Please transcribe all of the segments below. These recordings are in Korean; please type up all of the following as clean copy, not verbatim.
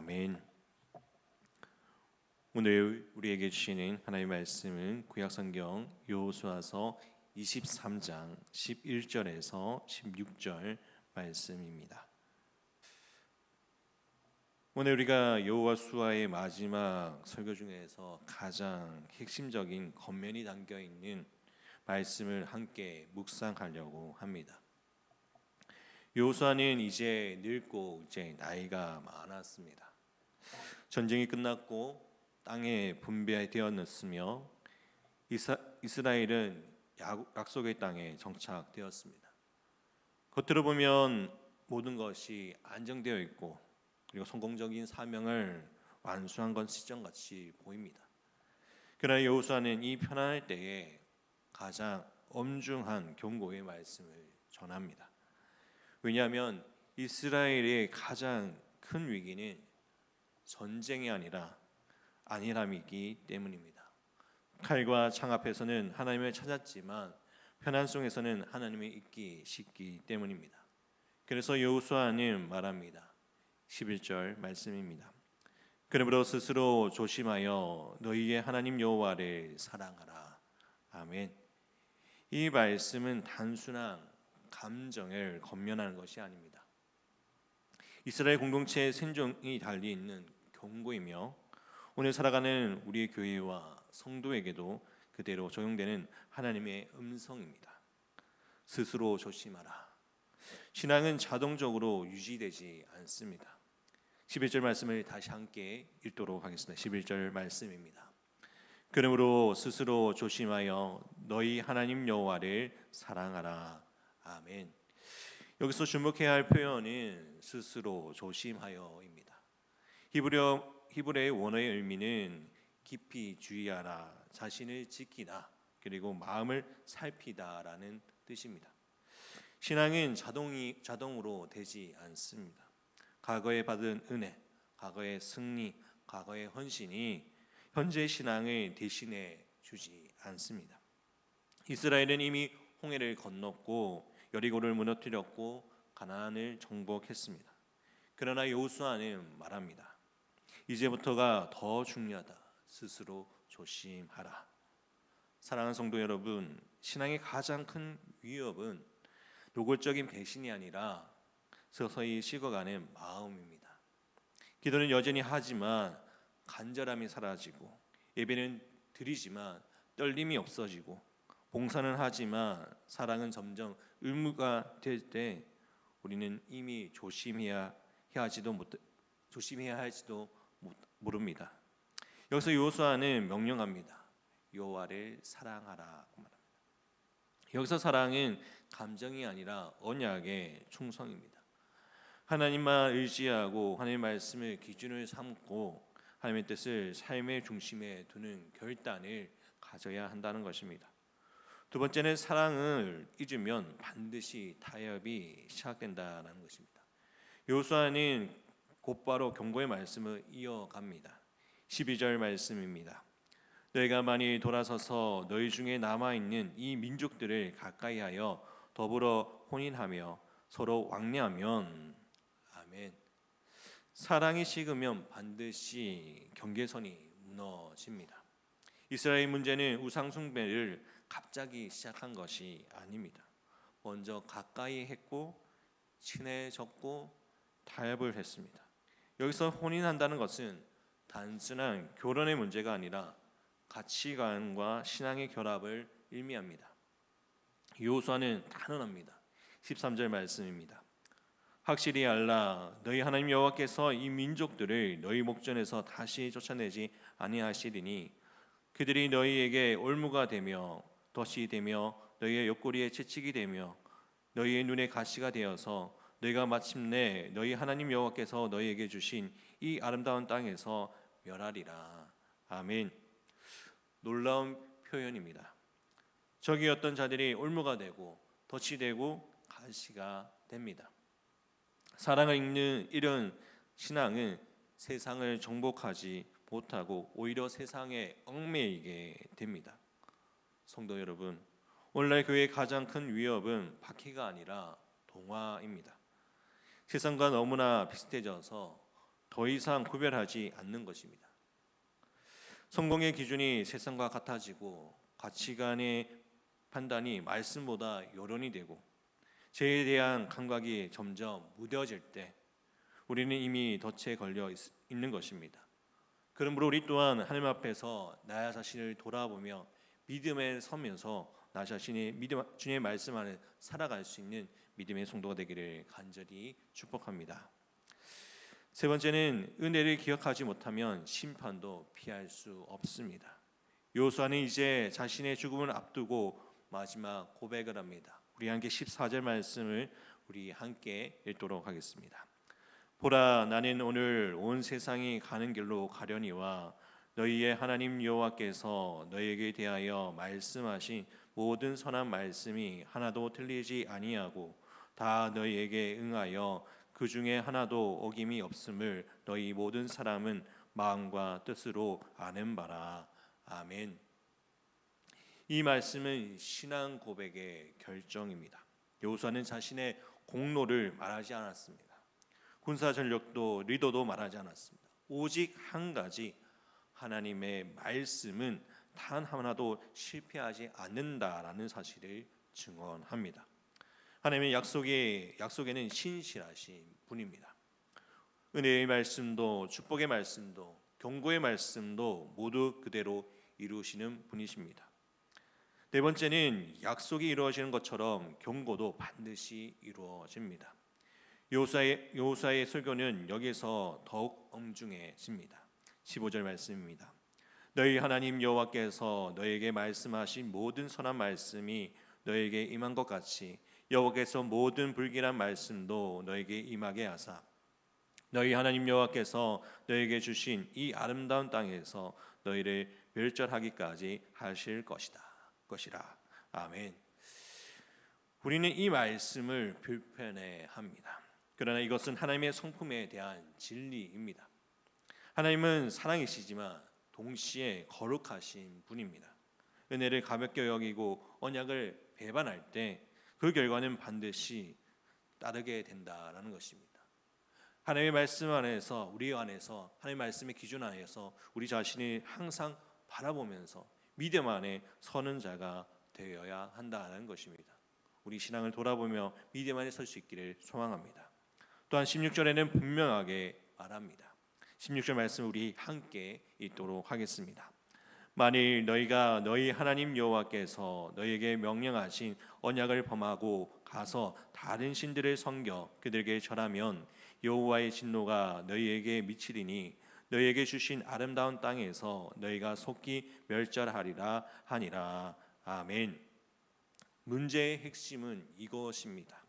아멘. 오늘 우리에게 주시는 하나님의 말씀은 구약성경 여호수아서 23장 11절에서 16절 말씀입니다. 오늘 우리가 여호수아의 마지막 설교 중에서 가장 핵심적인 겉면이 담겨 있는 말씀을 함께 묵상하려고 합니다. 여호수아는 이제 늙고 이제 나이가 많았습니다. 전쟁이 끝났고 땅에 분배되었으며 이스라엘은 약속의 땅에 정착되었습니다. 겉으로 보면 모든 것이 안정되어 있고 그리고 성공적인 사명을 완수한 것 시점같이 보입니다. 그러나 여호수아는 이 편안할 때에 가장 엄중한 경고의 말씀을 전합니다. 왜냐하면 이스라엘의 가장 큰 위기는 전쟁이 아니라 안일함이기 때문입니다. 칼과 창 앞에서는 하나님을 찾았지만 편안 속에서는 하나님이 있기 쉽기 때문입니다. 그래서 여호수아는 말합니다. 11절 말씀입니다. 그러므로 스스로 조심하여 너희의 하나님 여호와를 사랑하라. 아멘. 이 말씀은 단순한 감정을 겉면하는 것이 아닙니다. 이스라엘 공동체의 생존이 달리 있는 경고이며 오늘 살아가는 우리의 교회와 성도에게도 그대로 적용되는 하나님의 음성입니다. 스스로 조심하라. 신앙은 자동적으로 유지되지 않습니다. 11절 말씀을 다시 함께 읽도록 하겠습니다. 11절 말씀입니다. 그러므로 스스로 조심하여 너희 하나님 여호와를 사랑하라. 아멘. 여기서 주목해야 할 표현은 스스로 조심하여입니다. 히브리어의 원어의 의미는 깊이 주의하라, 자신을 지키다, 그리고 마음을 살피다라는 뜻입니다. 신앙은 자동으로 되지 않습니다. 과거에 받은 은혜, 과거의 승리, 과거의 헌신이 현재 신앙을 대신해 주지 않습니다. 이스라엘은 이미 홍해를 건넜고 여리고를 무너뜨렸고 가나안을 정복했습니다. 그러나 여호수아는 말합니다. 이제부터가 더 중요하다. 스스로 조심하라. 사랑하는 성도 여러분, 신앙의 가장 큰 위협은 노골적인 배신이 아니라 서서히 식어가는 마음입니다. 기도는 여전히 하지만 간절함이 사라지고, 예배는 드리지만 떨림이 없어지고, 봉사는 하지만 사랑은 점점 의무가 될 때 우리는 이미 조심해야 할지도 모릅니다. 여기서 여호수아는 명령합니다. 여호와를 사랑하라고 말합니다. 여기서 사랑은 감정이 아니라 언약의 충성입니다. 하나님만 의지하고 하나님의 말씀을 기준을 삼고 하나님의 뜻을 삶의 중심에 두는 결단을 가져야 한다는 것입니다. 두 번째는 사랑을 잊으면 반드시 타협이 시작된다는 것입니다. 여호수아는 곧바로 경고의 말씀을 이어갑니다. 12절 말씀입니다. 너희가 만일 돌아서서 너희 중에 남아있는 이 민족들을 가까이하여 더불어 혼인하며 서로 왕래하면 아멘. 사랑이 식으면 반드시 경계선이 무너집니다. 이스라엘 문제는 우상 숭배를 갑자기 시작한 것이 아닙니다. 먼저 가까이 했고 친해졌고 타협을 했습니다. 여기서 혼인한다는 것은 단순한 결혼의 문제가 아니라 가치관과 신앙의 결합을 의미합니다. 여호수아는 단언합니다. 13절 말씀입니다. 확실히 알라. 너희 하나님 여호와께서 이 민족들을 너희 목전에서 다시 쫓아내지 아니하시리니 그들이 너희에게 올무가 되며 덫이 되며 너희의 옆구리에 채찍이 되며 너희의 눈에 가시가 되어서 너희가 마침내 너희 하나님 여호와께서 너희에게 주신 이 아름다운 땅에서 멸하리라. 아멘. 놀라운 표현입니다. 적이었던 자들이 올무가 되고 덫이 되고 가시가 됩니다. 사랑을 읽는 이런 신앙은 세상을 정복하지 못하고 오히려 세상에 얽매이게 됩니다. 성도 여러분, 오늘날 교회의 가장 큰 위협은 박해가 아니라 동화입니다. 세상과 너무나 비슷해져서 더 이상 구별하지 않는 것입니다. 성공의 기준이 세상과 같아지고 가치관의 판단이 말씀보다 여론이 되고 죄에 대한 감각이 점점 무뎌질 때 우리는 이미 덫에 걸려 있는 것입니다. 그러므로 우리 또한 하나님 앞에서 나 자신을 돌아보며 믿음에 서면서 나 자신이 주님의 말씀 안에 살아갈 수 있는 믿음의 성도가 되기를 간절히 축복합니다. 세 번째는 은혜를 기억하지 못하면 심판도 피할 수 없습니다. 여호수아는 이제 자신의 죽음을 앞두고 마지막 고백을 합니다. 우리 함께 14절 말씀을 우리 함께 읽도록 하겠습니다. 보라, 나는 오늘 온 세상이 가는 길로 가려니와 너희의 하나님 여호와께서 너희에게 대하여 말씀하신 모든 선한 말씀이 하나도 틀리지 아니하고 다 너희에게 응하여 그 중에 하나도 어김이 없음을 너희 모든 사람은 마음과 뜻으로 아는 바라. 아멘. 이 말씀은 신앙 고백의 결정입니다. 여호수아는 자신의 공로를 말하지 않았습니다. 군사 전력도 리더도 말하지 않았습니다. 오직 한 가지, 하나님의 말씀은 단 하나도 실패하지 않는다라는 사실을 증언합니다. 하나님의 약속에는 신실하신 분입니다. 은혜의 말씀도 축복의 말씀도 경고의 말씀도 모두 그대로 이루시는 분이십니다. 네 번째는 약속이 이루어지는 것처럼 경고도 반드시 이루어집니다. 여호수아의 설교는 여기서 더욱 엄중해집니다. 15절 말씀입니다. 너희 하나님 여호와께서 너희에게 말씀하신 모든 선한 말씀이 너희에게 임한 것 같이 여호와께서 모든 불길한 말씀도 너희에게 임하게 하사 너희 하나님 여호와께서 너희에게 주신 이 아름다운 땅에서 너희를 멸절하기까지 하실 것이라. 아멘. 우리는 이 말씀을 불편해합니다. 그러나 이것은 하나님의 성품에 대한 진리입니다. 하나님은 사랑이시지만 동시에 거룩하신 분입니다. 은혜를 가볍게 여기고 언약을 배반할 때 그 결과는 반드시 따르게 된다라는 것입니다. 하나님의 말씀 안에서 우리 안에서 하나님의 말씀의 기준 안에서 우리 자신이 항상 바라보면서 믿음 안에 서는 자가 되어야 한다는 것입니다. 우리 신앙을 돌아보며 믿음 안에 설 수 있기를 소망합니다. 또한 16절에는 분명하게 말합니다. 16절 말씀 우리 함께 읽도록 하겠습니다. 만일 너희가 너희 하나님 여호와께서 너희에게 명령하신 언약을 범하고 가서 다른 신들을 섬겨 그들에게 절하면 여호와의 진노가 너희에게 미치리니 너희에게 주신 아름다운 땅에서 너희가 속히 멸절하리라 하니라. 아멘. 문제의 핵심은 이것입니다.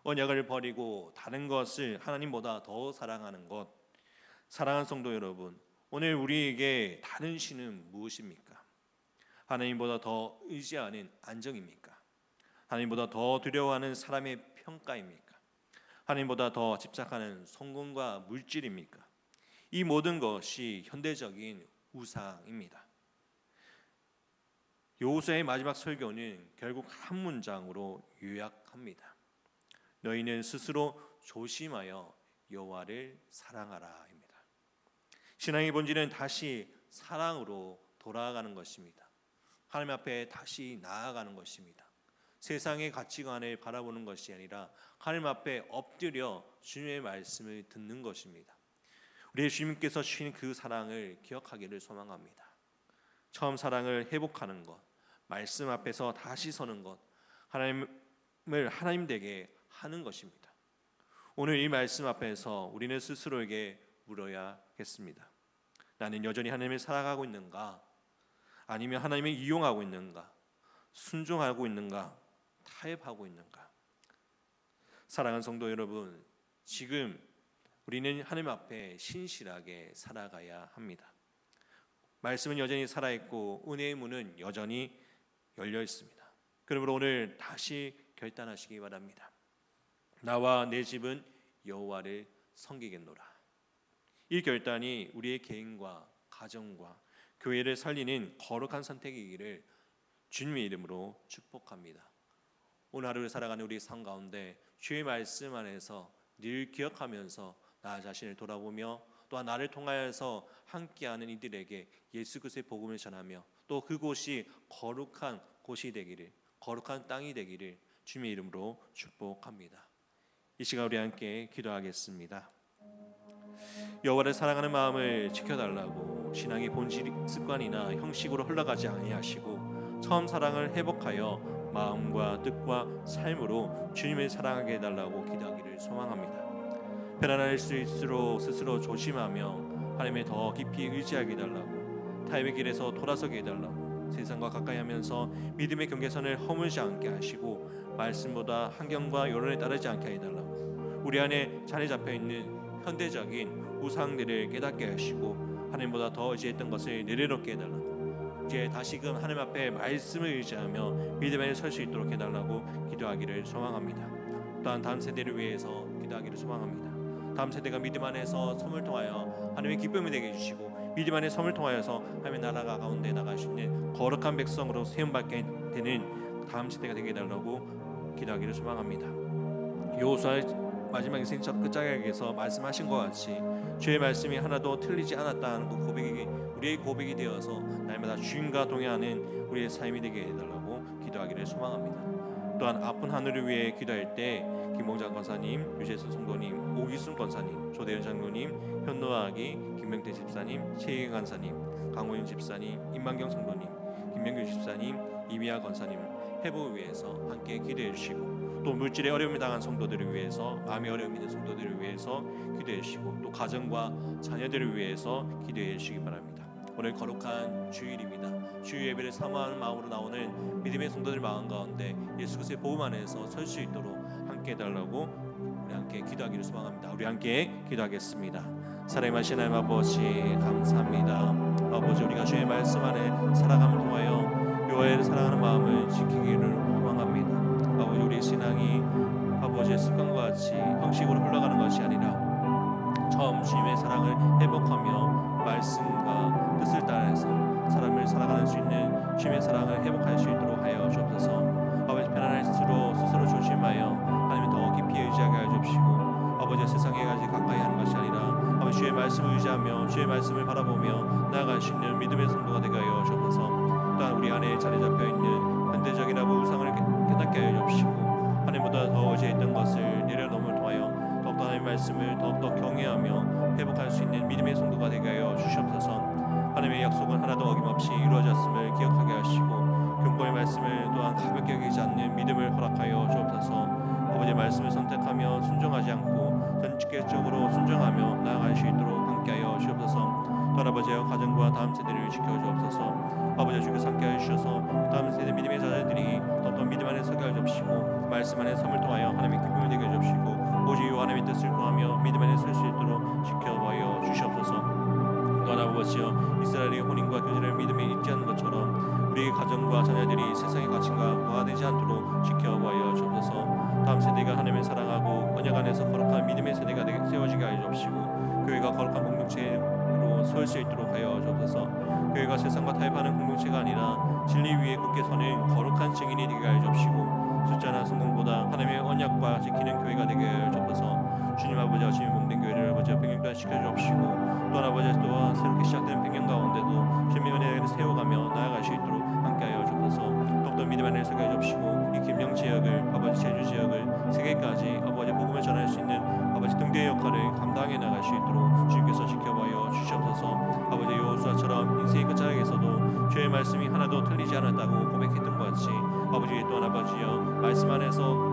언약을 버리고 다른 것을 하나님보다 더 사랑하는 것. 사랑하는 성도 여러분, 오늘 우리에게 다른 신은 무엇입니까? 하나님보다 더 의지하는 안정입니까? 하나님보다 더 두려워하는 사람의 평가입니까? 하나님보다 더 집착하는 성공과 물질입니까? 이 모든 것이 현대적인 우상입니다. 여호수아의 마지막 설교는 결국 한 문장으로 요약합니다. 너희는 스스로 조심하여 여호와를 사랑하라입니다. 신앙의 본질은 다시 사랑으로 돌아가는 것입니다. 하나님 앞에 다시 나아가는 것입니다. 세상의 가치관을 바라보는 것이 아니라 하나님 앞에 엎드려 주님의 말씀을 듣는 것입니다. 우리 주님께서 주신 그 사랑을 기억하기를 소망합니다. 처음 사랑을 회복하는 것, 말씀 앞에서 다시 서는 것, 하나님을 하나님 되게 하는 것입니다. 오늘 이 말씀 앞에서 우리는 스스로에게 물어야겠습니다. 나는 여전히 하나님을 사랑하고 있는가? 아니면 하나님을 이용하고 있는가? 순종하고 있는가? 타협하고 있는가? 사랑하는 성도 여러분, 지금 우리는 하나님 앞에 신실하게 살아가야 합니다. 말씀은 여전히 살아있고 은혜의 문은 여전히 열려 있습니다. 그러므로 오늘 다시 결단하시기 바랍니다. 나와 내 집은 여호와를 섬기겠노라. 이 결단이 우리의 개인과 가정과 교회를 살리는 거룩한 선택이기를 주님의 이름으로 축복합니다. 오늘 하루를 살아가는 우리 삶 가운데 주의 말씀 안에서 늘 기억하면서 나 자신을 돌아보며 또한 나를 통하여서 함께하는 이들에게 예수 그리스도의 복음을 전하며 또 그곳이 거룩한 곳이 되기를, 거룩한 땅이 되기를 주님의 이름으로 축복합니다. 이 시간 우리 함께 기도하겠습니다. 여호와를 사랑하는 마음을 지켜달라고 신앙의 본질, 습관이나 형식으로 흘러가지 아니하시고 처음 사랑을 회복하여 마음과 뜻과 삶으로 주님을 사랑하게 해달라고 기도하기를 소망합니다. 편안할 수 있을수록 스스로 조심하며 하나님을 더 깊이 의지하게 해달라고, 타협의 길에서 돌아서게 해달라고, 세상과 가까이 하면서 믿음의 경계선을 허물지 않게 하시고 말씀보다 환경과 여론에 따르지 않게 해달라고, 우리 안에 자리 잡혀있는 현대적인 우상들을 깨닫게 하시고 하나님보다 더 의지했던 것을 내려놓게 해달라고, 이제 다시금 하나님 앞에 말씀을 의지하며 믿음 안에 설 수 있도록 해달라고 기도하기를 소망합니다. 또한 다음 세대를 위해서 기도하기를 소망합니다. 다음 세대가 믿음 안에서 섬을 통하여 하나님의 기쁨이 되게 해주시고 믿음 안에 섬을 통하여서 하나님의 나라가 가운데 나갈 수 있는 거룩한 백성으로 세움받게 되는 다음 세대가 되게 해달라고 기도하기를 소망합니다. 여호수아의 마지막 인생 첫 끝자락에서 말씀하신 것 같이 주의 말씀이 하나도 틀리지 않았다는 그 고백이 우리의 고백이 되어서 날마다 주님과 동행하는 우리의 삶이 되게 해달라고 기도하기를 소망합니다. 또한 아픈 하늘을 위해 기도할 때 김봉장 권사님, 유재수 성도님, 오기순 권사님, 조대현 장로님, 현노아기, 김명태 집사님, 최희경 권사님, 강호영 집사님, 임만경 성도님, 김명규 집사님, 이미아 권사님을 회복을 위해서 함께 기도해 주시고, 또 물질의 어려움을 당한 성도들을 위해서, 마음의 어려움이 있는 성도들을 위해서 기도해 주시고, 또 가정과 자녀들을 위해서 기도해 주시기 바랍니다. 오늘 거룩한 주일입니다. 주일 예배를 사모하는 마음으로 나오는 믿음의 성도들 마음 가운데 예수 그리스도의 복음 안에서 설 수 있도록 함께 해달라고 우리 함께 기도하기를 소망합니다. 우리 함께 기도하겠습니다. 사랑하신 하나님 아버지 감사합니다. 아버지, 우리가 주의 말씀 안에 살아감을 통하여 여호와를 사랑하는 마음을 지키기를 소망합니다. 아버지, 우리 신앙이 아버지의 습관과 같이 형식으로 흘러가는 것이 아니라 처음 주님의 사랑을 회복하며 말씀과 뜻을 따라서 사람을 살아갈 수 있는 주님의 사랑을 회복할 수 있도록 하여 주옵소서. 아버지, 편안할수록 스스로 조심하여 하나님을 더 깊이 의지하게 하여 주옵시고, 아버지 세상에 가까이 하는 것이 아니라 아버지 주의 말씀을 의지하며 주의 말씀을 바라보며 나아갈 수 있는 믿음의 성도가 되게 하여 주옵소서. 또한 우리 안에 자리 잡혀있는 현대적인 우상을 깨닫게 하여 주옵시고, 하나님보다 더 의지했던 것을 내려놓음을 통하여 더욱더 하나님의 말씀을 더욱더 경외하며 회복할 수 있는 믿음의 성도가 되게 하여 주시옵소서. 하나님의 약속은 하나도 어김없이 이루어졌음을 기억하게 하시고 경고의 말씀을 또한 가볍게 여기지 않는 믿음을 허락하여 주옵소서. 아버지의 말씀을 선택하며 순종하지 않고 전직계적으로 순종하며 나아갈 수 있도록 함께하여 주옵소서. 또한 아버지여 가정과 다음 세대를 지켜주옵소서. 아버지 주께서 함께하여 주셔서 다음 세대 믿음의 자녀들이 더욱더 믿음 안에 서게 하여 주옵시고 말씀 안에 섬을 통하여 하나님의 기쁨을 되게 해 주옵시고 오직 하나님의 뜻을 구하며 믿음 안에 설 수 있도록 지켜하여 주시옵소서. 또한 아버지여 이스라엘의 혼인과 교제를 믿음에 잊지 않는 것처럼 우리의 가정과 자녀들이 세상의 가치가 부하되지 않도록 지켜하여 주옵소서. 다음 세대가 하나님을 사랑하고 언약 안에서 거룩한 믿음의 세대가 세워지게 하여 주옵시고 교회가 거룩한 공동체로 설 수 있도록 하여 주옵소서. 교회가 세상과 타협하는 공동체가 아니라 진리 위에 굳게 서는 거룩한 증인이 되게 하여 주옵시고 숫자나 성공보다 하나님의 언약과 지키는 교회가 되게 하여 주옵소서. 주님 아버지와 주님 몸된 교회를 아버지 병행도 시켜주옵시고 또한 아버지 또한 새롭게 시작되는 백년 가운데도 주님의 은혜를 세워가며 나아갈 수 있도록 함께하여 주옵소서. 더욱더 믿음 안에 서게 해주옵시고 이 김영 지역을 아버지 제주 지역을 세계까지 아버지 복음을 전할 수 있는 아버지 등대의 역할을 감당해 나갈 수 있도록 주님께서 지켜봐여 주시옵소서. 아버지 여호수아처럼 인생의 끝자락에서도 주의 말씀이 하나도 틀리지 않았다고 고백했던 것 같이 아버지 또한 아버지여 말씀 안에서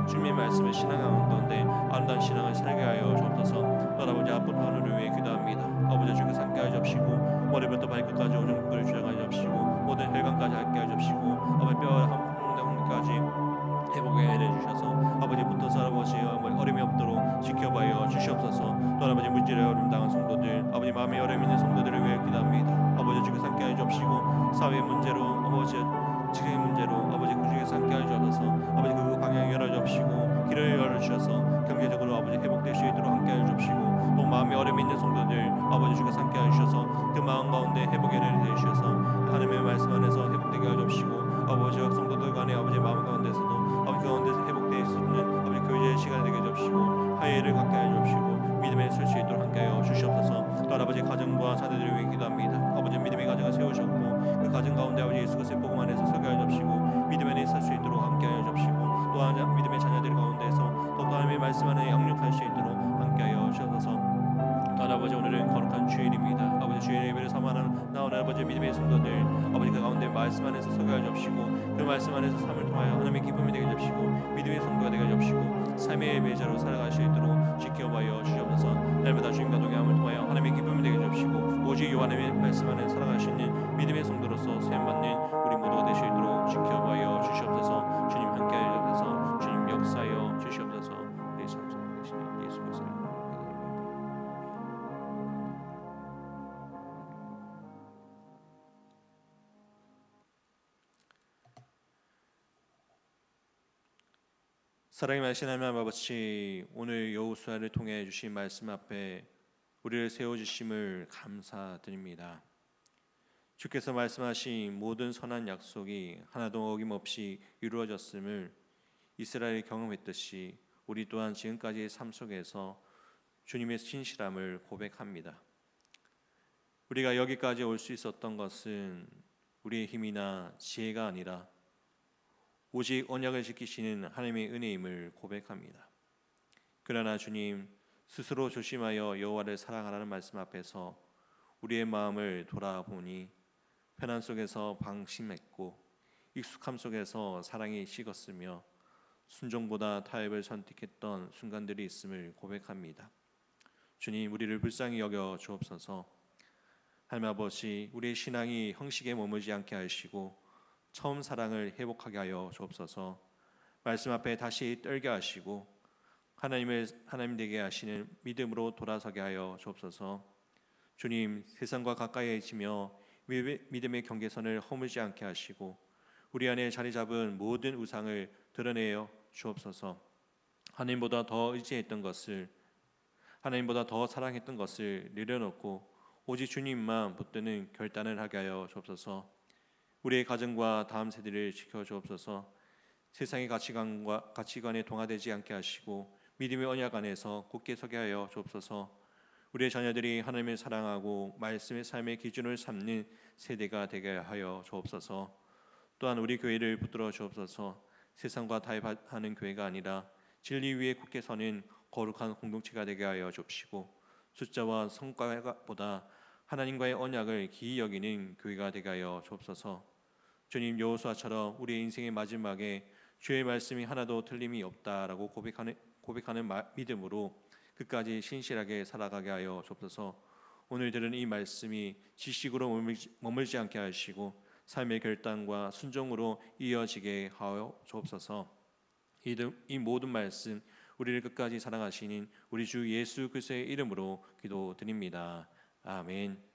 주님의 말씀을 신앙하는 가운데 아름다운 신앙을 살게 하여 주옵소서. 또한 아버지 아픈 하늘을 위해 기도합니다. 아버지 주께서 함께하여 주옵시고 머리부터 발끝까지 오줌을 주장하여 주옵시고 모든 혈관까지 함께하여 주옵시고 아버지 뼈 한까지 회복에 해주셔서 아버지 붙어서 아버지여 어려움이 없도록 지켜봐여 주시옵소서. 또한 아버지 물질의 어려움 당한 성도들 아버지 마음의 어려움 있는 성도들을 위해 기도합니다. 아버지 주께서 함께하여 주옵시고 사회 문제로 아버지 지금의 문제로 아버지 그 중에서 함께하여 주옵소서. 아버지 그 방향을 열어주옵시고 길을 열어주셔서 경제적으로 아버지 회복될 수 있도록 함께하여 주옵시고 또 마음에 어려움이 있는 성도들 아버지 주께서 함께하여 주셔서 그 마음 가운데 회복의 은혜를 내주셔서 하나님의 말씀 안에서 회복되게 하여 주옵시고 아버지 성도들 간의 아버지 마음 가운데서도 아버지 그 가운데서 회복될 수 있는 아버지 교제의 시간이 되게 해주옵시고 화해를 갖게 하여 주옵시고 믿음에 설 수 있도록 함께하여 주시옵소서. 아버지 가정과 자녀들을 위해 기도합니다. 아버지 믿음의 가정을 세우셨고 그 가정 가운데 아버지 예수 그리스도의 복음 안에서 서게 하여 주시고 믿음 안에 살 수 있도록 함께 하여 주시고 또한 믿음의 자녀들 가운데서 또 하나님의 말씀 안에 양육할 수 있도록 함께 하여 주셔서 또한 아버지 오늘은 거룩한 주일입니다. 아버지 주일 예배를 삼아하는 나오는 아버지 믿음의 성도들 아버지 그 가운데 말씀 안에서 서게 하여 주시고 그 말씀 안에서 삶을 통하여 하나님의 기쁨이 되게 해주시고 믿음의 성도가 되게 해주시고 삶의 예배자로 살아갈 수 있도록 지켜봐여 주시옵소서. 날마다 주님과 동행함을 통하여 하나님의 기쁨이 되게 해주시고 오직 요한의 말씀 안에 살아갈 수 있는 믿음의 성도로서 세움받는 우리 모두가 될 수 있도록 지켜봐여 주시옵소서. 주님 함께 하여 주옵소서. 주님 역사하여 주시옵소서. 내 삶 속에 계시는 예수 그리스도의 이름으로 기도합니다. 사랑의 말씀 하나님 아버지, 오늘 여호수아를 통해 주신 말씀 앞에 우리를 세워주심을 감사드립니다. 주께서 말씀하신 모든 선한 약속이 하나도 어김없이 이루어졌음을 이스라엘이 경험했듯이 우리 또한 지금까지의 삶 속에서 주님의 신실함을 고백합니다. 우리가 여기까지 올 수 있었던 것은 우리의 힘이나 지혜가 아니라 오직 언약을 지키시는 하나님의 은혜임을 고백합니다. 그러나 주님 스스로 조심하여 여호와를 사랑하라는 말씀 앞에서 우리의 마음을 돌아보니 편안 속에서 방심했고 익숙함 속에서 사랑이 식었으며 순종보다 타협을 선택했던 순간들이 있음을 고백합니다. 주님 우리를 불쌍히 여겨 주옵소서. 하나님 아버지 우리의 신앙이 형식에 머물지 않게 하시고 처음 사랑을 회복하게 하여 주옵소서. 말씀 앞에 다시 떨게 하시고 하나님 되게 하시는 믿음으로 돌아서게 하여 주옵소서. 주님 세상과 가까이해지며 믿음의 경계선을 허물지 않게 하시고 우리 안에 자리 잡은 모든 우상을 드러내어 주옵소서. 하나님보다 더 의지했던 것을 하나님보다 더 사랑했던 것을 내려놓고 오직 주님만 붙드는 결단을 하게 하여 주옵소서. 우리의 가정과 다음 세대를 지켜주옵소서. 세상의 가치관에 동화되지 않게 하시고 믿음의 언약 안에서 굳게 서게 하여 주옵소서. 우리의 자녀들이 하나님을 사랑하고 말씀의 삶의 기준을 삼는 세대가 되게 하여 주옵소서. 또한 우리 교회를 붙들어 주옵소서. 세상과 타협하는 교회가 아니라 진리 위에 굳게 서는 거룩한 공동체가 되게 하여 주옵시고 숫자와 성과보다 하나님과의 언약을 기이 여기는 교회가 되게 하여 주옵소서. 주님 여호수아처럼 우리의 인생의 마지막에 주의 말씀이 하나도 틀림이 없다라고 고백하는 믿음으로 끝까지 신실하게 살아가게 하여 주옵소서. 오늘 들은 이 말씀이 지식으로 머물지 않게 하시고 삶의 결단과 순종으로 이어지게 하여 주옵소서. 이 모든 말씀 우리를 끝까지 사랑하시는 우리 주 예수 그리스도의 이름으로 기도드립니다. 아멘.